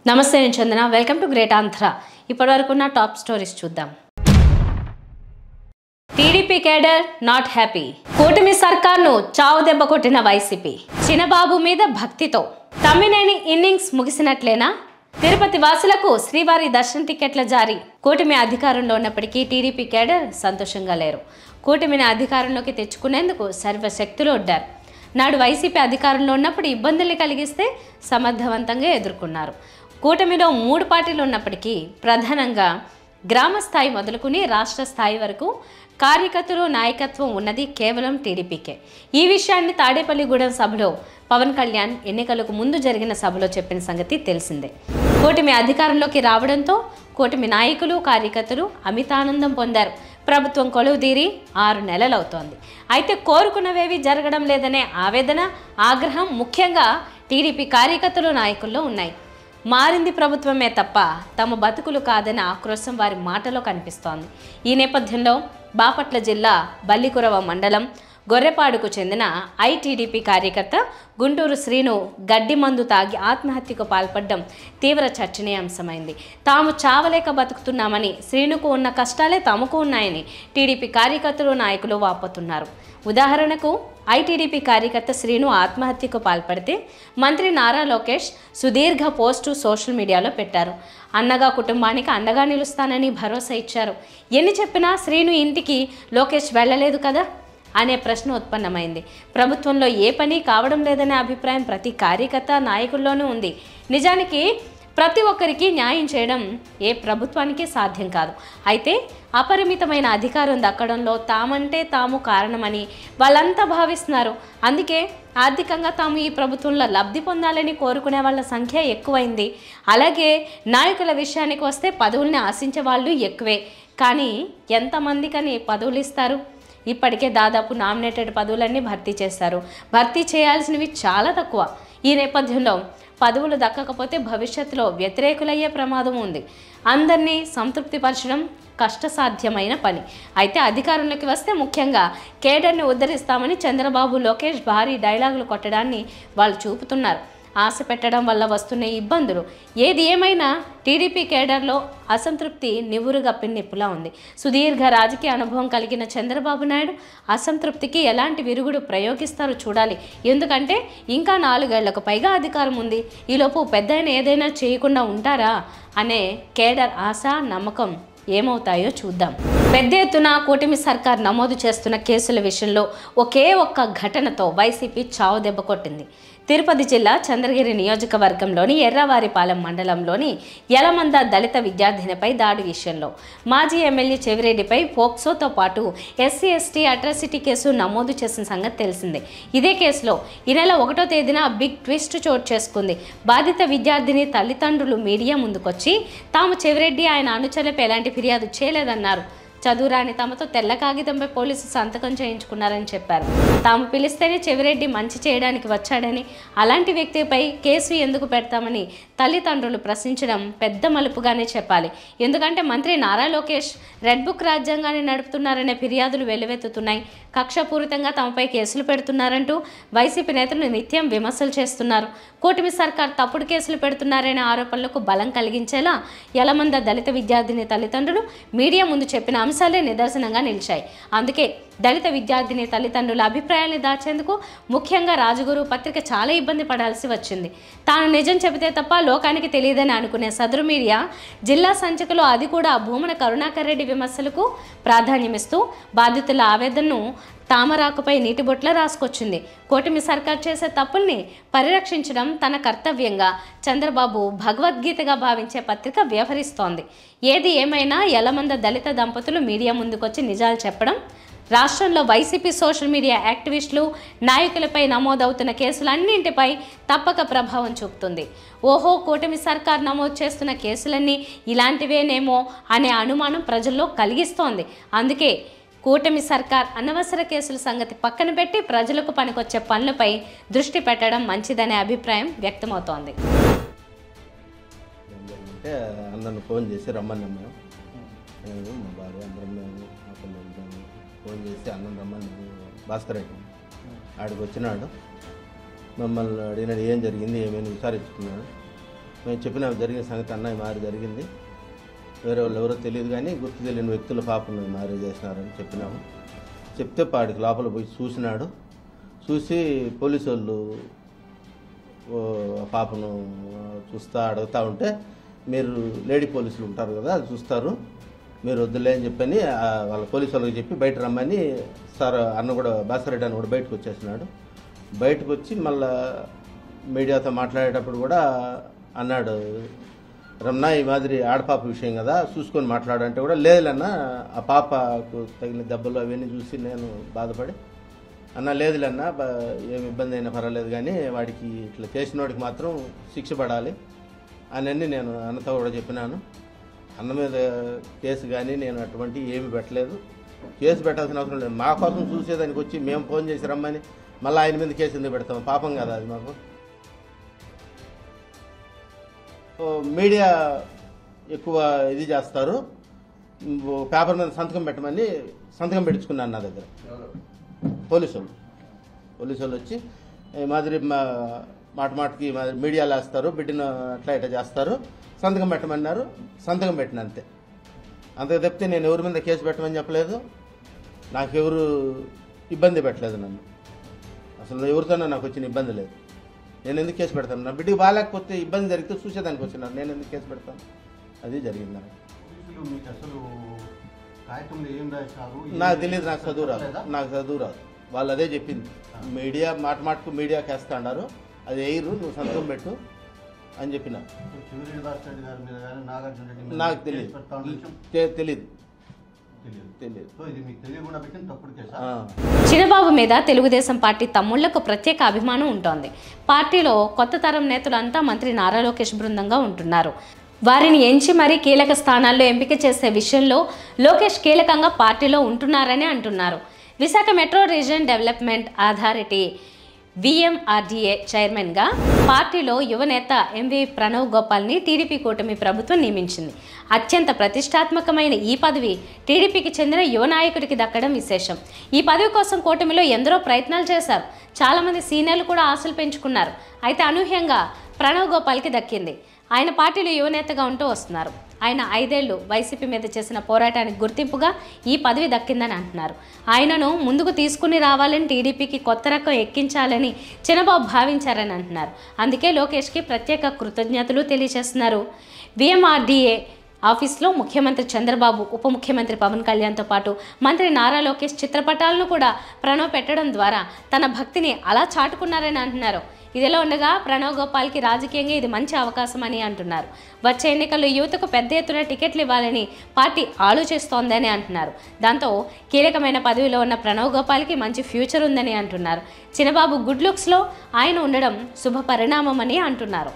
నమస్తే నేను Chandana welcome to great Andhra ఇప్పటివరకున్న టాప్ స్టోరీస్ చూద్దాం టీడీపీ కేడర్ నాట్ హ్యాపీ కూటమి సర్కార్ను చావు దెబ్బ కొట్టిన వైసీపీ చిన్నబాబు మీద భక్తితో తమ్మినేని ఇన్నింగ్స్ ముగిసినట్లేనా తిరుపతి వాసులకు శ్రీవారి దర్శన టికెట్ల జారీ కూటమి అధికారంలో ఉన్నప్పటికీ టీడీపీ కేడర్ సంతోషంగా లేరు కూటమిని అధికారంలోకి తెచ్చుకునేందుకు సర్వశక్తులు ఒడ్డారు నాడు వైసీపీ అధికారంలో ఉన్నప్పుడు ఇబ్బందుల్ని కలిగిస్తే సమర్థవంతంగా ఎదుర్కొన్నారు కూటమిలో 3 పార్టీలు ఉన్నప్పటికీ ప్రధానంగా గ్రామ స్థాయి మొదలుకుని రాష్ట్ర స్థాయి వరకు కార్యకర్తలు నాయకత్వం ఉన్నది కేవలం టీడీపీకే ఈ విషయాన్ని తాడేపల్లిగూడెం సభలో పవన్ కళ్యాణ్ ఎన్నికలకు ముందు జరిగిన సభలో చెప్పిన సంగతి తెలిసిందే కూటమి అధికారంలోకి రావడంతో కూటమి నాయకులు కార్యకర్తలు అమితానందం పొందారు ప్రభుత్వం కొలువుదీరి 6 నెలలవుతోంది అయితే కోరుకున్నవేవి జరగడం లేదనే ఆవేదన ఆగ్రహం ముఖ్యంగా టీడీపీ కార్యకర్తలు నాయకుల్లో ఉన్నాయి మారింది ప్రభుత్వమే తప్ప తమ బతుకులు కాదన్న ఆక్రోశం వారి మాటలో కనిపిస్తోంది ఈ నేపథ్యంలో బాపట్ల జిల్లా బల్లికురవ మండలం గొర్రెపాడుకు చెందిన ఐటీడీపీ కార్యకర్త గుంటూరు శ్రీను గడ్డి మందు తాగి ఆత్మహత్యకు పాల్పడడం తీవ్ర చర్చనీయాంశమైంది తాము చావలేక బతుకుతున్నామని శ్రీనుకు ఉన్న కష్టాలే తమకు ఉన్నాయని టీడీపీ కార్యకర్తలు నాయకులు వాపోతున్నారు ఉదాహరణకు ఐటీడీపీ కార్యకర్త శ్రీను ఆత్మహత్యకు పాల్పడితే మంత్రి నారా లోకేష్ సుదీర్ఘ పోస్టు సోషల్ మీడియాలో పెట్టారు అన్నగా కుటుంబానికి అండగా నిలుస్తానని భరోసా ఇచ్చారు ఎన్ని చెప్పినా శ్రీను ఇంటికి లోకేష్ వెళ్ళలేదు కదా అనే ప్రశ్న ఉత్పన్నమైంది ప్రభుత్వంలో ఏ పని కావడం లేదనే అభిప్రాయం ప్రతి కార్యకర్త నాయకుల్లోనూ ఉంది నిజానికి ప్రతి ఒక్కరికి న్యాయం చేయడం ఏ ప్రభుత్వానికి సాధ్యం కాదు అయితే అపరిమితమైన అధికారం దక్కడంలో తామంటే తాము కారణమని వాళ్ళంతా భావిస్తున్నారు అందుకే ఆర్థికంగా తాము ఈ ప్రభుత్వంలో లబ్ధి పొందాలని కోరుకునే వాళ్ళ సంఖ్య ఎక్కువైంది అలాగే నాయకుల విషయానికి వస్తే పదవుల్ని ఆశించే వాళ్ళు ఎక్కువే కానీ ఎంతమందికని పదవులు ఇస్తారు ఇప్పటికే దాదాపు నామినేటెడ్ పదవులన్నీ భర్తీ చేశారు భర్తీ చేయాల్సినవి చాలా తక్కువ ఈ నేపథ్యంలో పదవులు దక్కకపోతే భవిష్యత్తులో వ్యతిరేకులయ్యే ప్రమాదం ఉంది అందరినీ సంతృప్తిపరచడం కష్టసాధ్యమైన పని అయితే అధికారంలోకి వస్తే ముఖ్యంగా కేడర్ని ఉద్ధరిస్తామని చంద్రబాబు లోకేష్ భారీ డైలాగులు కొట్టడాన్ని వాళ్ళు చూపుతున్నారు ఆశ పెట్టడం వల్ల వస్తున్న ఇబ్బందులు ఏది ఏమైనా టీడీపీ కేడర్లో అసంతృప్తి నివురుగప్పిన నిప్పులా ఉంది సుదీర్ఘ రాజకీయ అనుభవం కలిగిన చంద్రబాబు నాయుడు అసంతృప్తికి ఎలాంటి విరుగుడు ప్రయోగిస్తారో చూడాలి ఎందుకంటే ఇంకా 4 ఏళ్లకు పైగా అధికారం ఉంది ఈలోపు పెద్దయిన ఏదైనా చేయకుండా ఉంటారా అనే కేడర్ ఆశ నమ్మకం ఏమవుతాయో చూద్దాం పెద్ద ఎత్తున కూటమి సర్కార్ నమోదు చేస్తున్న కేసుల విషయంలో ఒకే ఒక్క ఘటనతో వైసీపీ చావు దెబ్బ కొట్టింది తిరుపతి జిల్లా చంద్రగిరి నియోజకవర్గంలోని ఎర్రవారిపాలెం మండలంలోని యలమంద దళిత విద్యార్థినిపై దాడి విషయంలో మాజీ ఎమ్మెల్యే చెవిరెడ్డిపై పోక్సోతో పాటు ఎస్సీ ఎస్టీ అట్రాసిటీ కేసు నమోదు చేసిన సంగతి తెలిసిందే ఇదే కేసులో ఈ నెల 1వ తేదీన బిగ్ ట్విస్ట్ చోటు చేసుకుంది బాధిత విద్యార్థిని తల్లిదండ్రులు మీడియా ముందుకొచ్చి తాము చెవిరెడ్డి ఆయన అనుచరులపై ఎలాంటి ఫిర్యాదు చేయలేదన్నారు చదువురాని తమతో తెల్ల కాగితంపై పోలీసు సంతకం చేయించుకున్నారని చెప్పారు తాము పిలిస్తేనే చెవిరెడ్డి మంచి చేయడానికి వచ్చాడని అలాంటి వ్యక్తిపై కేసు ఎందుకు పెడతామని తల్లిదండ్రులు ప్రశ్నించడం పెద్ద మలుపుగానే చెప్పాలి ఎందుకంటే మంత్రి నారా లోకేష్ రెడ్ బుక్ రాజ్యాంగాన్ని నడుపుతున్నారనే ఫిర్యాదులు వెల్లువెత్తుతున్నాయి కక్షపూరితంగా తమపై కేసులు పెడుతున్నారంటూ వైసీపీ నేతలు నిత్యం విమర్శలు చేస్తున్నారు కూటమి సర్కార్ తప్పుడు కేసులు పెడుతున్నారనే ఆరోపణలకు బలం కలిగించేలా యలమంద దళిత విద్యార్థిని తల్లిదండ్రులు మీడియా ముందు చెప్పిన అంశాలే నిదర్శనంగా నిలిచాయి అందుకే దళిత విద్యార్థిని తల్లిదండ్రుల అభిప్రాయాన్ని దాచేందుకు ముఖ్యంగా రాజగురు పత్రిక చాలా ఇబ్బంది పడాల్సి వచ్చింది తాను నిజం చెబితే తప్ప లోకానికి తెలియదని అనుకునే సదరు మీడియా జిల్లా సంచికలో అది కూడా భూమన కరుణాకర్ రెడ్డి విమర్శలకు ప్రాధాన్యమిస్తూ బాధితుల ఆవేదనను తామరాకుపై నీటి బొట్ల రాసుకొచ్చింది కూటమి సర్కార్ చేసే తప్పుల్ని పరిరక్షించడం తన కర్తవ్యంగా చంద్రబాబు భగవద్గీతగా భావించే పత్రిక వ్యవహరిస్తోంది ఏది ఏమైనా యలమంద దళిత దంపతులు మీడియా ముందుకొచ్చి నిజాలు చెప్పడం రాష్ట్రంలో వైసీపీ సోషల్ మీడియా యాక్టివిస్టులు నాయకులపై నమోదవుతున్న కేసులన్నింటిపై తప్పక ప్రభావం చూపుతుంది ఓహో కూటమి సర్కార్ నమోదు చేస్తున్న కేసులన్నీ ఇలాంటివేనేమో అనే అనుమానం ప్రజల్లో కలిగిస్తోంది అందుకే కూటమి సర్కార్ అనవసర కేసుల సంగతి పక్కన పెట్టి ప్రజలకు పనికొచ్చే పనులపై దృష్టి పెట్టడం మంచిదనే అభిప్రాయం వ్యక్తమవుతోంది అందరిని ఫోన్ చేసి రమ్మన్నాము నేను మా భార్య అందరం ఫోన్ చేసి అన్నం రమ్మని భాస్కర్ రెడ్డి ఆడికి వచ్చినాడు మమ్మల్ని అడిగినాడు ఏం జరిగింది ఏమైనా విచారించుకున్నాడు మేము చెప్పిన జరిగిన సంగతి అన్నయ్య మారి జరిగింది, వేరే వాళ్ళు ఎవరో తెలియదు కానీ గుర్తు తెలియని వ్యక్తుల పాపను మారి చేసినారని చెప్పినాము. చెప్తే పాడికి లోపల పోయి చూసినాడు. చూసి పోలీసు వాళ్ళు ఆ పాపను అడుగుతూ ఉంటే, మీరు లేడీ పోలీసులు ఉంటారు కదా, అది చూస్తారు, మీరు వద్దులే అని చెప్పని వాళ్ళ పోలీసు వాళ్ళకి చెప్పి బయట రమ్మని సార్ అన్న కూడా భాస్కర్ రెడ్డి అన్న కూడా బయటకు వచ్చేసినాడు. బయటకు వచ్చి మళ్ళా మీడియాతో మాట్లాడేటప్పుడు కూడా అన్నాడు, రమణ ఈ మాదిరి ఆడపాప విషయం కదా చూసుకొని మాట్లాడంటే కూడా లేదులన్నా, ఆ పాపకు తగిన దెబ్బలు అవన్నీ చూసి నేను బాధపడి అన్న లేదులన్నా ఏమి ఇబ్బంది అయినా పర్వాలేదు కానీ వాడికి ఇట్లా చేసిన వాడికి మాత్రం శిక్ష పడాలి అని నేను అన్నతో కూడా చెప్పినాను. అన్న మీద కేసు కానీ నేను అటువంటి ఏమి పెట్టలేదు, కేసు పెట్టాల్సిన అవసరం లేదు. మా కోసం చూసేదానికి వచ్చి మేము ఫోన్ చేసి రమ్మని మళ్ళీ ఆయన మీద కేసు ఎందుకు పెడతాం, పాపం కదా అది మాకు. మీడియా ఎక్కువ ఇది చేస్తారు, పేపర్ మీద సంతకం పెట్టమని సంతకం పెట్టించుకున్నాను నా దగ్గర. పోలీసు వాళ్ళు వచ్చి ఈ మాదిరి మాటకి మీడియాలో వేస్తారు, బిడ్డను అట్లా ఇట్లా చేస్తారు, సంతకం పెట్టమన్నారు, సంతకం పెట్టిన అంతే. అంతకు తప్పితే నేను ఎవరి మీద కేసు పెట్టమని చెప్పలేదు, నాకెవరు ఇబ్బంది పెట్టలేదు, నన్ను అసలు ఎవరితోనో నాకు వచ్చిన ఇబ్బంది లేదు. నేను ఎందుకు కేసు పెడతాను, నా బిడ్డకి బాగాలేకపోతే ఇబ్బంది జరిగితే చూసేదానికి వచ్చినాను, నేను ఎందుకు కేసు పెడతాను, అది జరిగింది. నాకు తెలియదు, నాకు చదువు రాదు, వాళ్ళు అదే చెప్పింది. మీడియా మాటకు మీడియాకి వేస్తా అన్నారు, అది వేయరు, నువ్వు సంతకం పెట్టు అని చెప్పిన. నాకు తెలియదు. చిన్నబాబు మీద తెలుగుదేశం పార్టీ తమ్ముళ్లకు ప్రత్యేక అభిమానం ఉంటోంది. పార్టీలో కొత్త తరం నేతలంతా మంత్రి నారా లోకేష్ బృందంగా ఉంటున్నారు. వారిని ఎంచి మరీ కీలక స్థానాల్లో ఎంపిక చేసే విషయంలో లోకేష్ కీలకంగా పార్టీలో ఉంటున్నారని అంటున్నారు. Visakha metro reason development authority VMRDA చైర్మన్గా పార్టీలో యువనేత ఎంవి ప్రణవ్ గోపాల్ని టీడీపీ కూటమి ప్రభుత్వం నియమించింది. అత్యంత ప్రతిష్టాత్మకమైన ఈ పదవి టీడీపీకి చెందిన యువ నాయకుడికి దక్కడం విశేషం. ఈ పదవి కోసం కూటమిలో ఎందరో ప్రయత్నాలు చేశారు. చాలామంది సీనియర్లు కూడా ఆశలు పెంచుకున్నారు. అయితే అనూహ్యంగా ప్రణవ్ గోపాల్కి దక్కింది. ఆయన పార్టీలో యువనేతగా ఉంటూ వస్తున్నారు. ఆయన 5 ఏళ్లు వైసీపీ మీద చేసిన పోరాటానికి గుర్తింపుగా ఈ పదవి దక్కిందని అంటున్నారు. ఆయనను ముందుకు తీసుకుని రావాలని, టీడీపీకి కొత్త రకం ఎక్కించాలని చిన్నబాబు భావించారని అంటున్నారు. అందుకే లోకేష్కి ప్రత్యేక కృతజ్ఞతలు తెలియజేస్తున్నారు. VMRDA ఆఫీస్లో ముఖ్యమంత్రి చంద్రబాబు, ఉప ముఖ్యమంత్రి పవన్ కళ్యాణ్తో పాటు మంత్రి నారా లోకేష్ చిత్రపటాలను కూడా ప్రణవ్ పెట్టడం ద్వారా తన భక్తిని అలా చాటుకున్నారని అంటున్నారు. ఇదిలా ఉండగా ప్రణవ్ గోపాల్కి రాజకీయంగా ఇది మంచి అవకాశం అని అంటున్నారు. వచ్చే ఎన్నికల్లో యువతకు పెద్ద ఎత్తున టికెట్లు ఇవ్వాలని పార్టీ ఆలోచిస్తోందని అంటున్నారు. దాంతో కీలకమైన పదవిలో ఉన్న ప్రణవ్ గోపాల్కి మంచి ఫ్యూచర్ ఉందని అంటున్నారు. చిన్నబాబు గుడ్ లుక్స్లో ఆయన ఉండడం శుభ పరిణామమని అంటున్నారు.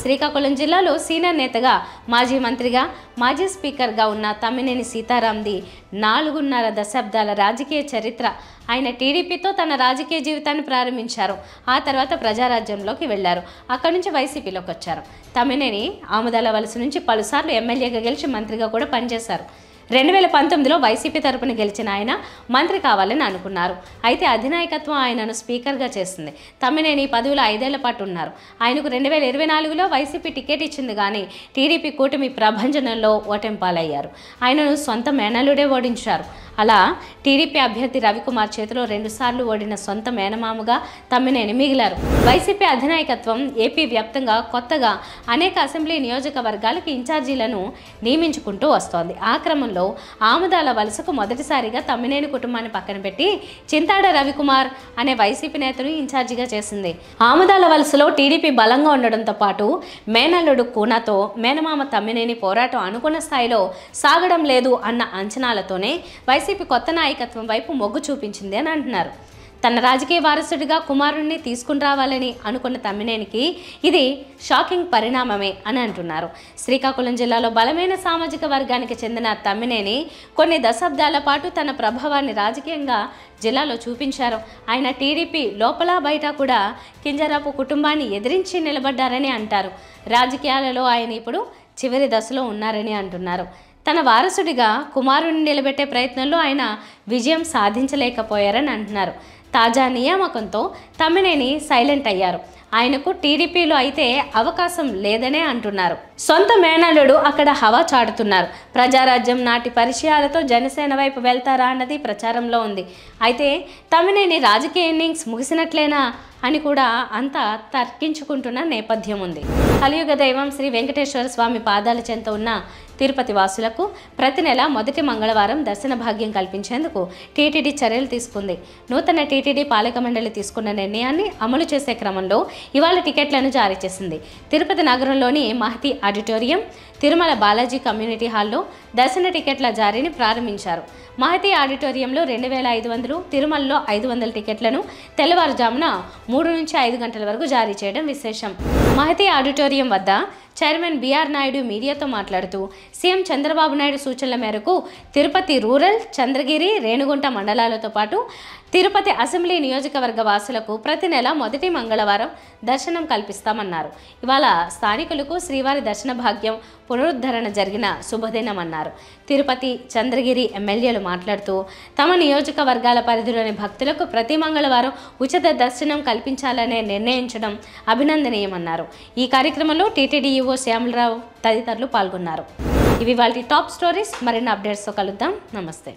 శ్రీకాకుళం జిల్లాలో సీనియర్ నేతగా, మాజీ మంత్రిగా, మాజీ స్పీకర్గా ఉన్న తమ్మినేని సీతారాంది 4.5 దశాబ్దాల రాజకీయ చరిత్ర. ఆయన టీడీపీతో తన రాజకీయ జీవితాన్ని ప్రారంభించారు. ఆ తర్వాత ప్రజారాజ్యంలోకి వెళ్లారు. అక్కడి నుంచి వైసీపీలోకి వచ్చారు. తమ్మినేని ఆముదాల వలస నుంచి పలుసార్లు ఎమ్మెల్యేగా గెలిచి మంత్రిగా కూడా పనిచేశారు. 2019లో వైసీపీ తరపున గెలిచిన ఆయన మంత్రి కావాలని అనుకున్నారు. అయితే అధినాయకత్వం ఆయనను స్పీకర్గా చేసింది. తమ్మినేని ఈ పదవిలో 5 ఏళ్ల పాటు ఉన్నారు. ఆయనకు 2024లో వైసీపీ టికెట్ ఇచ్చింది కానీ టీడీపీ కూటమి ప్రభంజనంలో ఓటమి పాలయ్యారు. ఆయనను సొంత మేనల్లుడే ఓడించారు. అలా టీడీపీ అభ్యర్థి రవికుమార్ చేతిలో 2 సార్లు ఓడిన సొంత మేనమామగా తమ్మినేని మిగిలారు. వైసీపీ అధినాయకత్వం ఏపీ వ్యాప్తంగా కొత్తగా అనేక అసెంబ్లీ నియోజకవర్గాలకు ఇన్ఛార్జీలను నియమించుకుంటూ వస్తోంది. ఆ క్రమంలో ఆముదాల వలసకు మొదటిసారిగా తమ్మినేని కుటుంబాన్ని పక్కన పెట్టి చింతాడ రవికుమార్ అనే వైసీపీ నేతను ఇన్ఛార్జిగా చేసింది. ఆముదాల వలసలో టీడీపీ బలంగా ఉండడంతో పాటు మేనల్లుడు కూనాతో మేనమామ తమ్మినేని పోరాటం అనుకున్న స్థాయిలో సాగడం లేదు అన్న అంచనాలతోనే వైసీపీ కొత్త నాయకత్వం వైపు మొగ్గు చూపించింది అని అంటున్నారు. తన రాజకీయ వారసుడిగా కుమారుణ్ణి తీసుకుని రావాలని అనుకున్న తమ్మినేనికి ఇది షాకింగ్ పరిణామమే అని అంటున్నారు. శ్రీకాకుళం జిల్లాలో బలమైన సామాజిక వర్గానికి చెందిన తమ్మినేని కొన్ని దశాబ్దాల పాటు తన ప్రభావాన్ని రాజకీయంగా జిల్లాలో చూపించారు. ఆయన టీడీపీ లోపల బయట కూడా కింజరాపు కుటుంబాన్ని ఎదిరించి నిలబడ్డారని అంటారు. రాజకీయాలలో ఆయన ఇప్పుడు చివరి దశలో ఉన్నారని అంటున్నారు. తన వారసుడిగా కుమారుడిని నిలబెట్టే ప్రయత్నంలో ఆయన విజయం సాధించలేకపోయారని అంటున్నారు. తాజా నియామకంతో తమ్మినేని సైలెంట్ అయ్యారు. ఆయనకు టీడీపీలో అయితే అవకాశం లేదనే అంటున్నారు. సొంత మేనల్లుడు అక్కడ హవా చాటుతున్నారు. ప్రజారాజ్యం నాటి పరిచయాలతో జనసేన వైపు వెళ్తారా అన్నది ప్రచారంలో ఉంది. అయితే తమ్మినేని రాజకీయ ఇన్నింగ్స్ ముగిసినట్లేనా అని కూడా అంతా తర్కించుకుంటున్న నేపథ్యం ఉంది. కలియుగ దైవం శ్రీ వెంకటేశ్వర స్వామి పాదాల చెంత ఉన్న తిరుపతి వాసులకు ప్రతి నెల మొదటి మంగళవారం దర్శన భాగ్యం కల్పించేందుకు టీటీడీ చర్యలు తీసుకుంది. నూతన టీటీడీ పాలక మండలి తీసుకున్న నిర్ణయాన్ని అమలు చేసే క్రమంలో ఇవాళ టికెట్లను జారీ చేసింది. తిరుపతి నగరంలోని మహతి ఆడిటోరియం, తిరుమల బాలాజీ కమ్యూనిటీ హాల్లో దర్శన టికెట్ల జారీని ప్రారంభించారు. మహతి ఆడిటోరియంలో 2500, తిరుమలలో 500 టికెట్లను తెల్లవారుజామున 3 నుంచి 5 గంటల వరకు జారీ చేయడం విశేషం. మహతి ఆడిటోరియం వద్ద చైర్మన్ బిఆర్ నాయుడు మీడియాతో మాట్లాడుతూ సీఎం చంద్రబాబు నాయుడు సూచనల మేరకు తిరుపతి రూరల్, చంద్రగిరి, రేణిగుంట మండలాలతో పాటు తిరుపతి అసెంబ్లీ నియోజకవర్గ వాసులకు ప్రతి నెల మొదటి మంగళవారం దర్శనం కల్పిస్తామన్నారు. ఇవాళ స్థానికులకు శ్రీవారి దర్శన భాగ్యం పునరుద్ధరణ జరిగిన శుభదినమన్నారు. తిరుపతి, చంద్రగిరి ఎమ్మెల్యేలు మాట్లాడుతూ తమ నియోజకవర్గాల పరిధిలోని భక్తులకు ప్రతి మంగళవారం ఉచిత దర్శనం కల్పించాలనే నిర్ణయించడం అభినందనీయమన్నారు. ఈ కార్యక్రమంలో టీటీడీ ఈవో శ్యామలరావు తదితరులు పాల్గొన్నారు. ఇవి వాళ్ళ టాప్ స్టోరీస్. మరిన్ని అప్డేట్స్తో కలుద్దాం. నమస్తే.